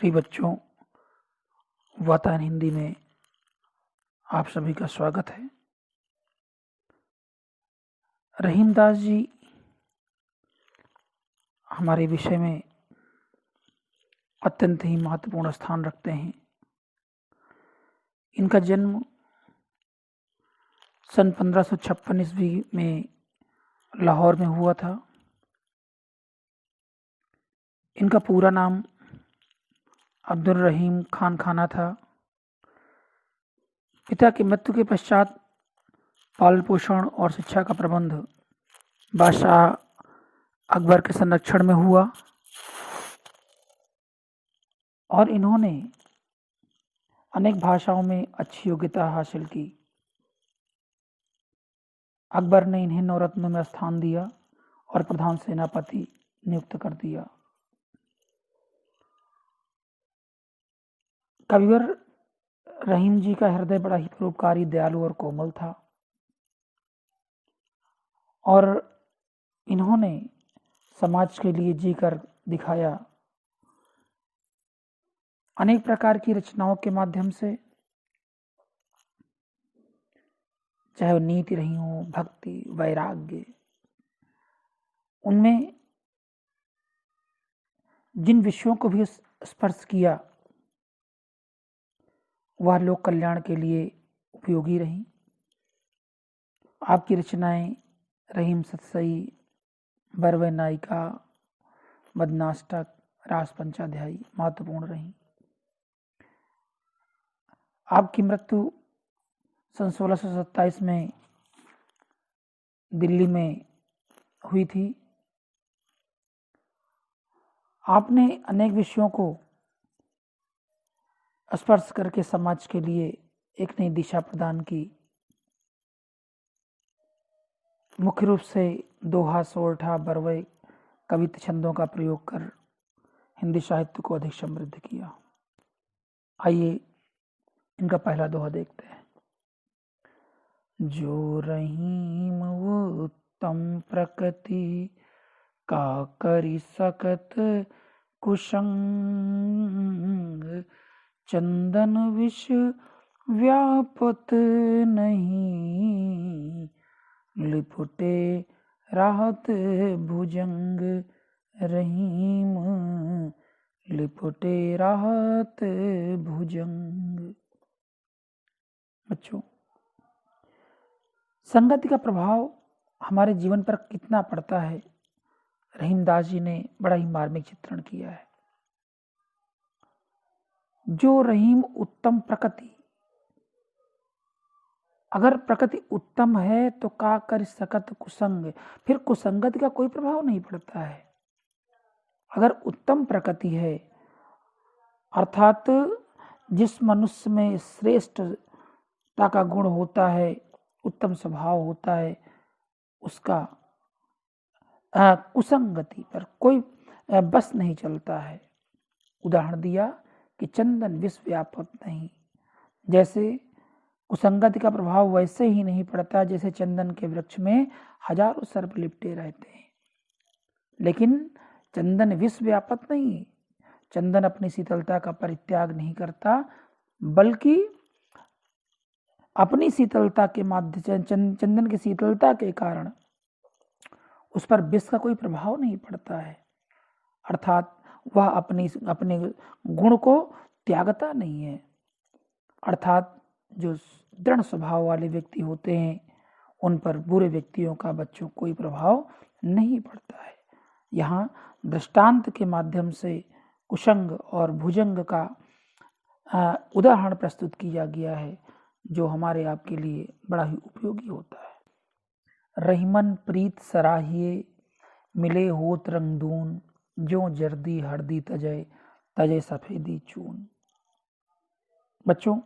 प्रिय बच्चों, वातायन हिंदी में आप सभी का स्वागत है। रहीमदास जी हमारे विषय में अत्यंत ही महत्वपूर्ण स्थान रखते हैं। इनका जन्म सन 1556 ईस्वी में लाहौर में हुआ था। इनका पूरा नाम अब्दुल रहीम खान खाना था। पिता की मृत्यु के पश्चात पालन पोषण और शिक्षा का प्रबंध बादशाह अकबर के संरक्षण में हुआ और इन्होंने अनेक भाषाओं में अच्छी योग्यता हासिल की। अकबर ने इन्हें नवरत्नों में स्थान दिया और प्रधान सेनापति नियुक्त कर दिया। कविवर रहीम जी का हृदय बड़ा ही परोपकारी, दयालु और कोमल था और इन्होंने समाज के लिए जीकर दिखाया। अनेक प्रकार की रचनाओं के माध्यम से, चाहे वो नीति रही हो, भक्ति, वैराग्य, उनमें जिन विषयों को भी स्पर्श किया वह लोक कल्याण के लिए उपयोगी रही। आपकी रचनाएं रहीम सतसई, बरवे नायिका, बदनाष्टक, रास पंचाध्यायी महत्वपूर्ण रही। आपकी मृत्यु सन 1627 में दिल्ली में हुई थी। आपने अनेक विषयों को स्पर्श करके समाज के लिए एक नई दिशा प्रदान की। मुख्य रूप से दोहा, सोरठा, बरवे, कविता, छंदों का प्रयोग कर हिंदी साहित्य को अधिक समृद्ध किया। आइए इनका पहला दोहा देखते हैं। जो रहीम वो उत्तम प्रकृति, का करी सकत कुसंग, चंदन विष व्यापत नहीं, लिपटे राहत भुजंग। रहीम लिपटे राहत भुजंग। बच्चों, संगति का प्रभाव हमारे जीवन पर कितना पड़ता है, रहीमदास जी ने बड़ा ही मार्मिक चित्रण किया है। जो रहीम उत्तम प्रकृति, अगर प्रकृति उत्तम है तो का कर सकत कुसंग, फिर कुसंगति का कोई प्रभाव नहीं पड़ता है। अगर उत्तम प्रकृति है अर्थात जिस मनुष्य में श्रेष्ठता का गुण होता है, उत्तम स्वभाव होता है, उसका कुसंगति पर कोई बस नहीं चलता है। उदाहरण दिया कि चंदन विष व्यापत नहीं, जैसे कुसंगति का प्रभाव वैसे ही नहीं पड़ता जैसे चंदन के वृक्ष में हजारों सर्प लिपटे रहते हैं। लेकिन चंदन विष व्यापत नहीं, चंदन अपनी शीतलता का परित्याग नहीं करता, बल्कि अपनी शीतलता के माध्यम, चंदन की शीतलता के कारण उस पर विष का कोई प्रभाव नहीं पड़ता है। अर्थात वह अपने गुण को त्यागता नहीं है। अर्थात जो दृढ़ स्वभाव वाले व्यक्ति होते हैं उन पर बुरे व्यक्तियों का, बच्चों कोई प्रभाव नहीं पड़ता है। यहाँ दृष्टांत के माध्यम से कुसंग और भुजंग का उदाहरण प्रस्तुत किया गया है, जो हमारे आपके लिए बड़ा ही उपयोगी होता है। रहीमन प्रीत सराहिए, मिले होत रंगदून, जो जर्दी हरदी तजय, तजय सफेदी चून। बच्चों,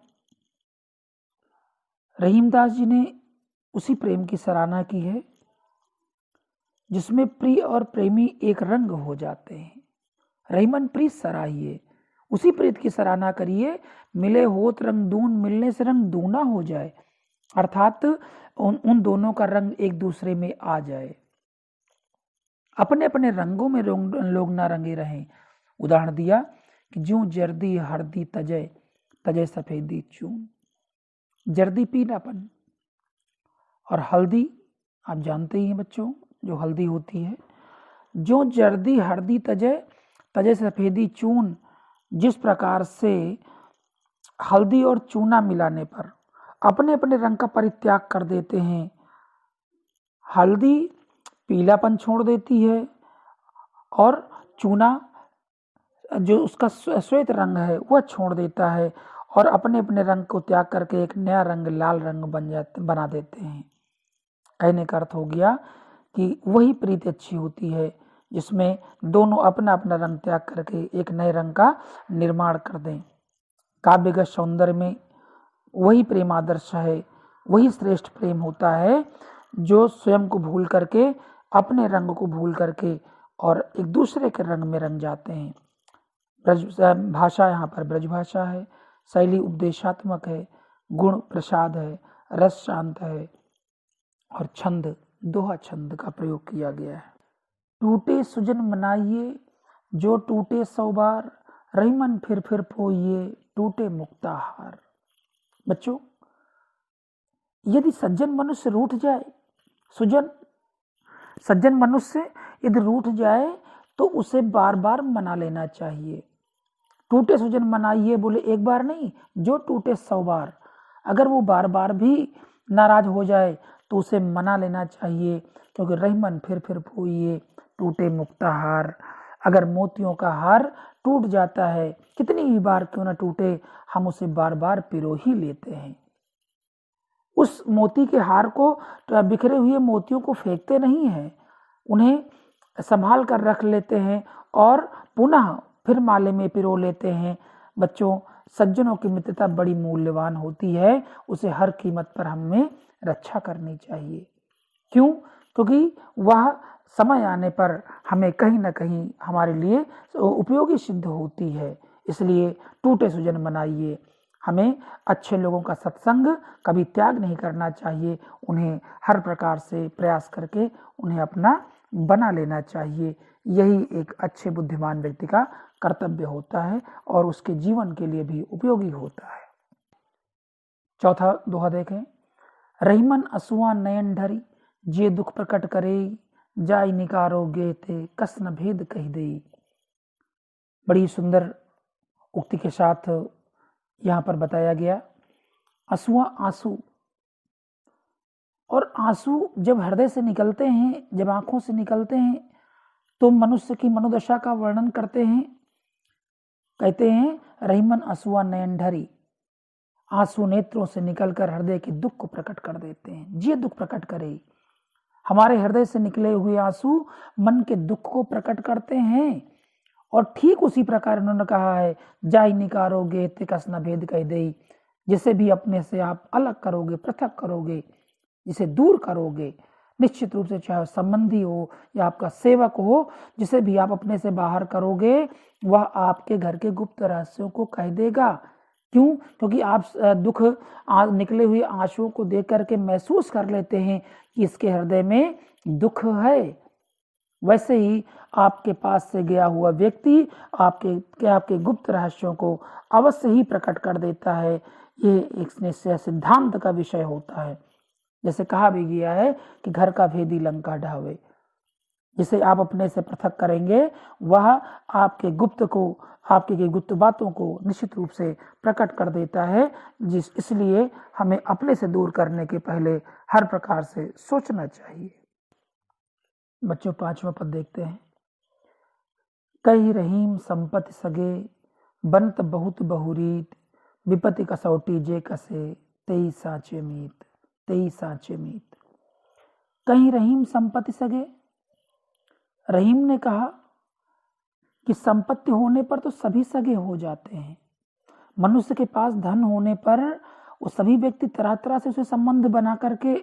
रहीमदास जी ने उसी प्रेम की सराहना की है जिसमें प्रिय और प्रेमी एक रंग हो जाते हैं। रहीमन प्रीत सराहिए, उसी प्रीत की सराहना करिए। मिले होत रंग दून, मिलने से रंग दूना हो जाए, अर्थात उन दोनों का रंग एक दूसरे में आ जाए। अपने अपने रंगों में लोग ना रंगे रहें। उदाहरण दिया कि ज्यों जर्दी हरदी तजय तजय सफेदी चून। जर्दी पीलापन और हल्दी आप जानते ही हैं बच्चों, जो हल्दी होती है, जो जर्दी हरदी तजय तजय सफेदी चून, जिस प्रकार से हल्दी और चूना मिलाने पर अपने अपने रंग का परित्याग कर देते हैं। हल्दी पीलापन छोड़ देती है और चूना जो उसका श्वेत रंग है वह छोड़ देता है और अपने अपने रंग को त्याग करके एक नया रंग लाल रंग बना देते हैं। कहने का अर्थ हो गया कि वही प्रीति अच्छी होती है जिसमें दोनों अपना अपना रंग त्याग करके एक नए रंग का निर्माण कर दें। काव्यगत सौंदर्य में वही प्रेम आदर्श है, वही श्रेष्ठ प्रेम होता है जो स्वयं को भूल करके, अपने रंग को भूल करके और एक दूसरे के रंग में रंग जाते हैं। ब्रज भाषा यहाँ पर ब्रज भाषा है, शैली उपदेशात्मक है, गुण प्रसाद है, रस शांत है और छंद दोहा छंद का प्रयोग किया गया है। टूटे सुजन मनाइए जो टूटे 100 बार, रही मन फिर पोइए टूटे मुक्ताहार। बच्चों, यदि सज्जन मनुष्य रूठ जाए, सज्जन मनुष्य यदि रूठ जाए तो उसे बार बार मना लेना चाहिए। टूटे सुजन मनाइए बोले एक बार नहीं, जो टूटे 100 बार। अगर वो बार बार भी नाराज हो जाए तो उसे मना लेना चाहिए, क्योंकि रहीमन फिर पोइए टूटे मुक्ताहार। अगर मोतियों का हार टूट जाता है, कितनी ही बार क्यों ना टूटे, हम उसे बार बार पिरो ही लेते हैं। उस मोती के हार को, बिखरे हुए मोतियों को फेंकते नहीं हैं, उन्हें संभाल कर रख लेते हैं और पुनः फिर माले में पिरो लेते हैं। बच्चों, सज्जनों की मित्रता बड़ी मूल्यवान होती है, उसे हर कीमत पर हमें रक्षा करनी चाहिए। क्यों? क्योंकि वह समय आने पर हमें कहीं ना कहीं हमारे लिए उपयोगी सिद्ध होती है। इसलिए टूटे सुजन मनाइए। हमें अच्छे लोगों का सत्संग कभी त्याग नहीं करना चाहिए, उन्हें हर प्रकार से प्रयास करके उन्हें अपना बना लेना चाहिए। यही एक अच्छे बुद्धिमान व्यक्ति का कर्तव्य होता है और उसके जीवन के लिए भी उपयोगी होता है। चौथा दोहा देखें, रहीमन असुआ नयन ढरी, जे दुख प्रकट करे, जाय निकारो गे थे कसन भेद कही दे। बड़ी सुंदर उक्ति के साथ यहाँ पर बताया गया। असुआ आंसू, और आंसू जब हृदय से निकलते हैं, जब आंखों से निकलते हैं, तो मनुष्य की मनोदशा का वर्णन करते हैं। कहते हैं रहीमन असुआ नयन ढरी, आंसू नेत्रों से निकलकर हृदय के दुख को प्रकट कर देते हैं। जे दुख प्रकट करे, हमारे हृदय से निकले हुए आंसू मन के दुख को प्रकट करते हैं। और ठीक उसी प्रकार उन्होंने कहा है, जाई निकारोगे ते कसना भेद कह दे, जिसे भी अपने से आप अलग करोगे, पृथक करोगे, जिसे दूर करोगे, निश्चित रूप से चाहे संबंधी हो या आपका सेवक हो, जिसे भी आप अपने से बाहर करोगे वह आपके घर के गुप्त रहस्यों को कह देगा। क्यों? क्योंकि आप दुख निकले हुए आंसुओं को देख करके महसूस कर लेते हैं कि इसके हृदय में दुख है। वैसे ही आपके पास से गया हुआ व्यक्ति आपके गुप्त रहस्यों को अवश्य ही प्रकट कर देता है। ये एक निश्चय सिद्धांत का विषय होता है। जैसे कहा भी गया है कि घर का भेदी लंका ढावे, जिसे आप अपने से पृथक करेंगे वह आपके गुप्त बातों को निश्चित रूप से प्रकट कर देता है। इसलिए हमें अपने से दूर करने के पहले हर प्रकार से सोचना चाहिए। बच्चों, 5वां पद देखते हैं। कही रहीम संपत्ति सगे, बनत बहुत बहुरीत, विपत्ति कसौटी जे कसे, तेई साचे मीत, तेई साचे मीत। कहीं रहीम संपत्ति सगे, रहीम ने कहा कि संपत्ति होने पर तो सभी सगे हो जाते हैं। मनुष्य के पास धन होने पर वो सभी व्यक्ति तरह तरह से उसे संबंध बना करके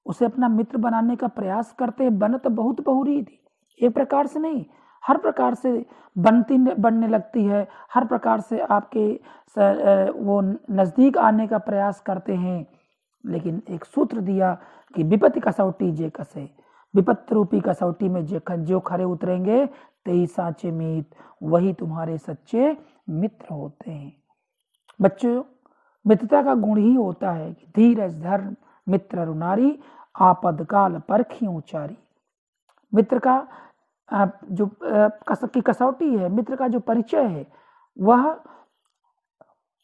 उसे अपना मित्र बनाने का प्रयास करते हैं। बनत बहुत बहुरी थी, एक प्रकार से नहीं, हर प्रकार से बनने लगती है, हर प्रकार से आपके वो नजदीक आने का प्रयास करते हैं। लेकिन एक सूत्र दिया कि विपत्ति कसौटी जे कसे, विपत्ति रूपी कसौटी में जो खरे उतरेंगे तेई साचे मीत, वही तुम्हारे सच्चे मित्र होते हैं। बच्चों, मित्रता का गुण ही होता है कि धीरज धर्म मित्र रुनारी, आपदकाल परखियों चारी। मित्र का जो की कसौटी है, मित्र का जो परिचय है वह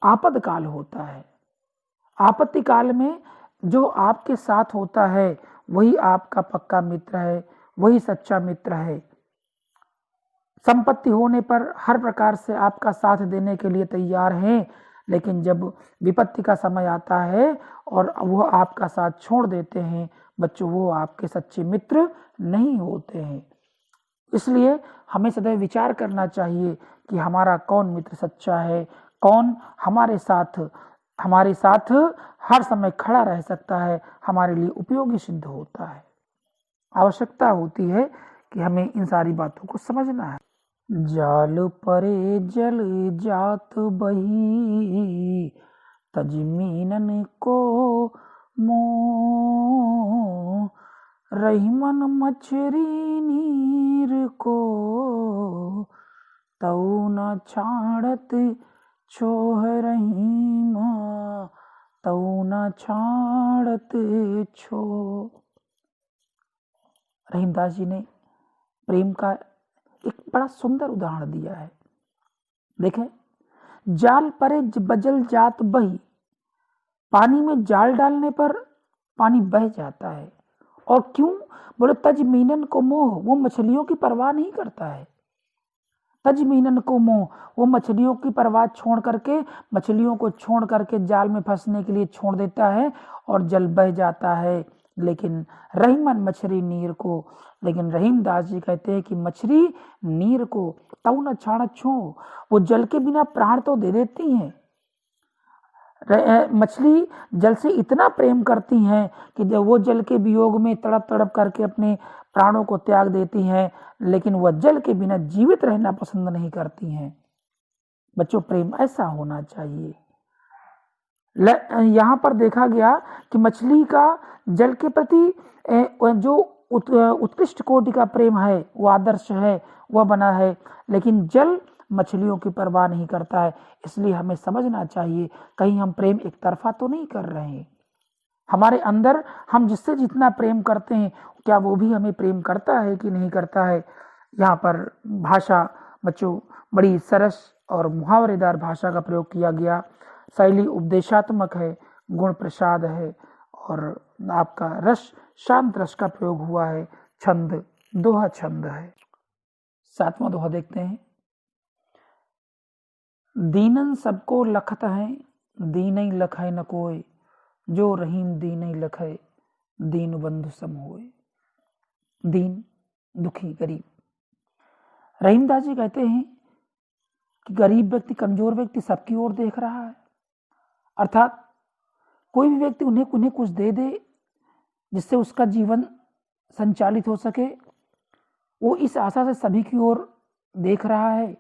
आपदकाल होता है। आपत्ति काल में जो आपके साथ होता है वही आपका पक्का मित्र है, वही सच्चा मित्र है। संपत्ति होने पर हर प्रकार से आपका साथ देने के लिए तैयार हैं, लेकिन जब विपत्ति का समय आता है और वो आपका साथ छोड़ देते हैं बच्चों, वो आपके सच्चे मित्र नहीं होते हैं। इसलिए हमें सदैव विचार करना चाहिए कि हमारा कौन मित्र सच्चा है, कौन हमारे साथ हर समय खड़ा रह सकता है, हमारे लिए उपयोगी सिद्ध होता है। आवश्यकता होती है कि हमें इन सारी बातों को समझना है। जाल परे जल जात बही, तजमीनन को मोह, रहीमन मछरी नीर को, तऊ न छाड़त छोह रहीमा, तऊ न छाड़त छो। रहीमदास जी ने प्रेम का एक बड़ा सुंदर उदाहरण दिया है। देखें, जाल परे बजल जात बही, पानी में जाल डालने पर पानी बह जाता है। और क्यों? बोले तजमीनन को मोह, वो मछलियों की परवाह नहीं करता है। तजमीनन को मोह, वो मछलियों की परवाह छोड़ करके, मछलियों को छोड़ करके जाल में फंसने के लिए छोड़ देता है और जल बह जाता है। लेकिन रहीमन मछली नीर को, लेकिन रहीमदास जी कहते हैं कि मछली नीर को तऊ न छाड़ छो, वो जल के बिना प्राण तो दे देती हैं। मछली जल से इतना प्रेम करती हैं कि जब वो जल के वियोग में तड़प तड़प करके अपने प्राणों को त्याग देती हैं, लेकिन वह जल के बिना जीवित रहना पसंद नहीं करती हैं। बच्चों, प्रेम ऐसा होना चाहिए। यहाँ पर देखा गया कि मछली का जल के प्रति जो उत्कृष्ट कोटि का प्रेम है, वो आदर्श है, वह बना है, लेकिन जल मछलियों की परवाह नहीं करता है। इसलिए हमें समझना चाहिए कहीं हम प्रेम एक तरफा तो नहीं कर रहे हैं। हमारे अंदर हम जिससे जितना प्रेम करते हैं, क्या वो भी हमें प्रेम करता है कि नहीं करता है। यहाँ पर भाषा बच्चों बड़ी सरस और मुहावरेदार भाषा का प्रयोग किया गया। शैली उपदेशात्मक है, गुण प्रसाद है, और आपका रस शांत रस का प्रयोग हुआ है। छंद दोहा छंद है। 7वां दोहा देखते हैं। दीनन सबको लखत है, दीनई लखै न कोय, जो रहीम दीनई लखै, दीन बंधु सम होय। दीन, दुखी, गरीब। रहीमदास जी कहते हैं कि गरीब व्यक्ति, कमजोर व्यक्ति सबकी ओर देख रहा है। अर्थात कोई भी व्यक्ति उन्हें कुछ दे दे जिससे उसका जीवन संचालित हो सके, वो इस आशा से सभी की ओर देख रहा है।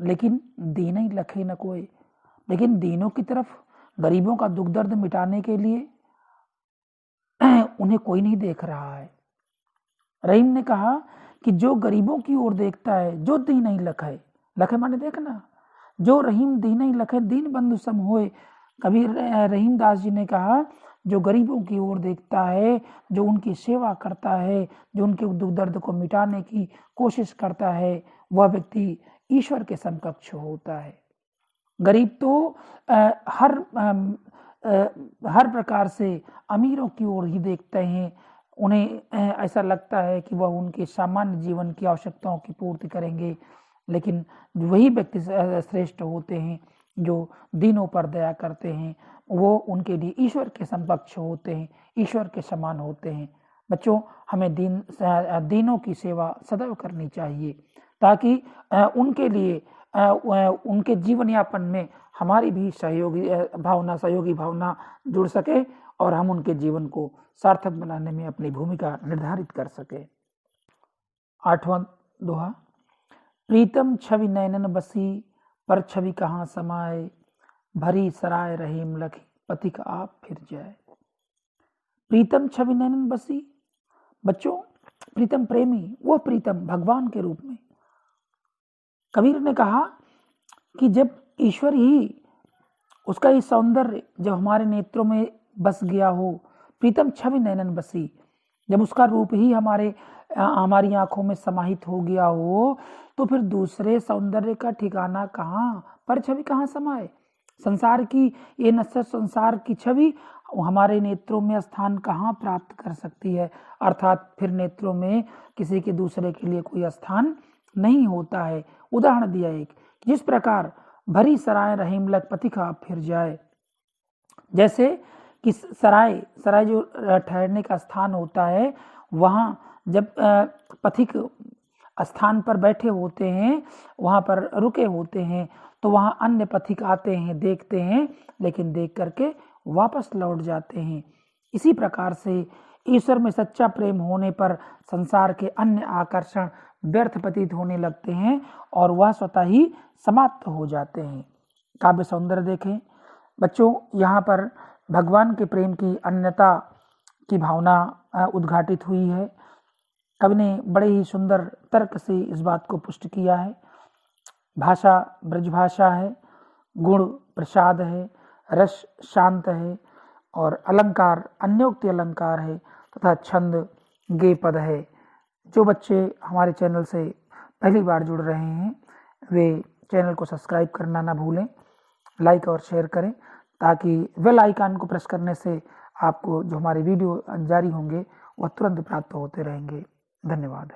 लेकिन दीन ही लखे न कोई, लेकिन दीनों की तरफ, गरीबों का दुख दर्द मिटाने के लिए उन्हें कोई नहीं देख रहा है। रहीम ने कहा कि जो गरीबों की ओर देखता है, जो दीन ही लखे, लखे माने देखना, जो रहीम दीन ही लखे, दीन बंधु सम होए। कबीर रहीमदास जी ने कहा, जो गरीबों की ओर देखता है, जो उनकी सेवा करता है, जो उनके दुख दर्द को मिटाने की कोशिश करता है, वह व्यक्ति ईश्वर के समकक्ष होता है। गरीब तो हर प्रकार से अमीरों की ओर ही देखते हैं। उन्हें ऐसा लगता है कि वह उनके सामान्य जीवन की आवश्यकताओं की पूर्ति करेंगे। लेकिन वही व्यक्ति श्रेष्ठ होते हैं जो दीनों पर दया करते हैं, वो उनके लिए ईश्वर के समकक्ष होते हैं, ईश्वर के समान होते हैं। बच्चों, हमें दीनों की सेवा सदैव करनी चाहिए, ताकि उनके लिए उनके जीवन यापन में हमारी भी सहयोगी भावना जुड़ सके और हम उनके जीवन को सार्थक बनाने में अपनी भूमिका निर्धारित कर सके। 8वां दोहा। प्रीतम छवि नैनन बसी, पर छवि कहाँ समाए, भरी सराय रहीम लखी, पथिक आप फिर जाए। प्रीतम छवि नैनन बसी। बच्चों, प्रीतम प्रेमी, वो प्रीतम भगवान के रूप में। कबीर ने कहा कि जब ईश्वर ही, उसका ये सौंदर्य जब हमारे नेत्रों में बस गया हो, प्रीतम छवि नयनन बसी, जब उसका रूप ही हमारी आंखों में समाहित हो गया हो, तो फिर दूसरे सौंदर्य का ठिकाना कहाँ, पर छवि कहाँ समाए। संसार की ये नश्वर संसार की छवि हमारे नेत्रों में स्थान कहाँ प्राप्त कर सकती है। अर्थात फिर नेत्रों में किसी के दूसरे के लिए कोई स्थान नहीं होता है। उदाहरण दिया एक, जिस प्रकार भरी सराय रहीम लग पथिका फिर जाए, जैसे कि सराय जो ठहरने का स्थान होता है, वहाँ जब पथिक स्थान पर बैठे होते हैं, वहाँ पर रुके होते हैं, तो वहाँ अन्य पथिक आते हैं, देखते हैं, लेकिन देख करके वापस लौट जाते हैं। इसी प्रकार से ईश्वर में सच्चा प्रेम होने पर संसार के अन्य आकर्षण व्यर्थ प्रतीत होने लगते हैं और वह स्वतः ही समाप्त हो जाते हैं। काव्य सौंदर्य देखें बच्चों, यहाँ पर भगवान के प्रेम की अन्यता की भावना उद्घाटित हुई है। कवि ने बड़े ही सुंदर तर्क से इस बात को पुष्ट किया है। भाषा ब्रजभाषा है, गुण प्रसाद है, रस शांत है और अलंकार अन्योक्ति अलंकार है तथा छंद गेय पद है। जो बच्चे हमारे चैनल से पहली बार जुड़ रहे हैं वे चैनल को सब्सक्राइब करना ना भूलें, लाइक और शेयर करें, ताकि बेल आइकन को प्रेस करने से आपको जो हमारे वीडियो जारी होंगे वह तुरंत प्राप्त होते रहेंगे। धन्यवाद।